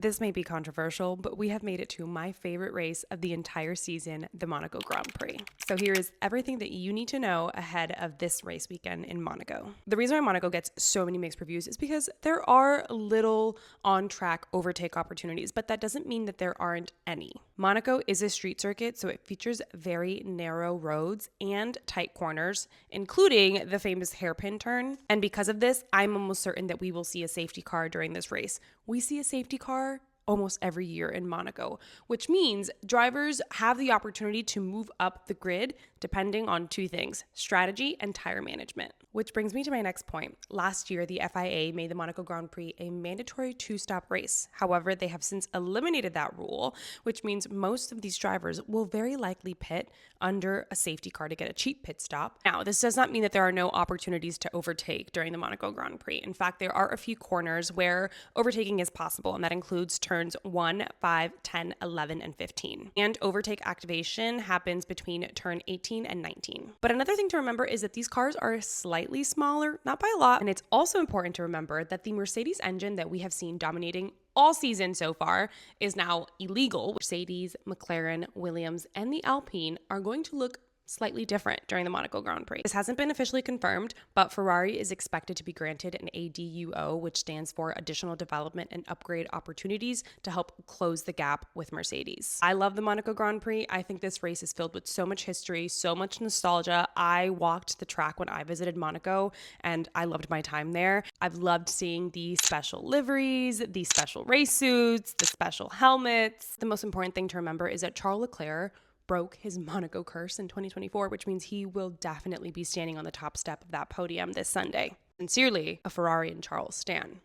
This may be controversial, but we have made it to my favorite race of the entire season, the Monaco Grand Prix. So here is everything that you need to know ahead of this race weekend in Monaco. The reason why Monaco gets so many mixed reviews is because there are little on-track overtake opportunities, but that doesn't mean that there aren't any. Monaco is a street circuit, so it features very narrow roads and tight corners, including the famous hairpin turn. And because of this, I'm almost certain that we will see a safety car during this race. We see a safety car almost every year in Monaco, which means drivers have the opportunity to move up the grid depending on two things: strategy and tire management. Which brings me to my next point. Last year, the FIA made the Monaco Grand Prix a mandatory two-stop race. However, they have since eliminated that rule, which means most of these drivers will very likely pit under a safety car to get a cheap pit stop. Now, this does not mean that there are no opportunities to overtake during the Monaco Grand Prix. In fact, there are a few corners where overtaking is possible, and that includes turns 1, 5, 10, 11, and 15. And overtake activation happens between turn 18 and 19. But another thing to remember is that these cars are slightly smaller, not by a lot. And it's also important to remember that the Mercedes engine that we have seen dominating all season so far is now illegal. Mercedes, McLaren, Williams, and the Alpine are going to look slightly different during the Monaco Grand Prix. This hasn't been officially confirmed, but Ferrari is expected to be granted an ADUO, which stands for Additional Development and Upgrade Opportunities, to help close the gap with Mercedes. I love the Monaco Grand Prix. I think this race is filled with so much history, so much nostalgia. I walked the track when I visited Monaco, and I loved my time there. I've loved seeing the special liveries, the special race suits, the special helmets. The most important thing to remember is that Charles Leclerc broke his Monaco curse in 2024, which means he will definitely be standing on the top step of that podium this Sunday. Sincerely, a Ferrari and Charles stan.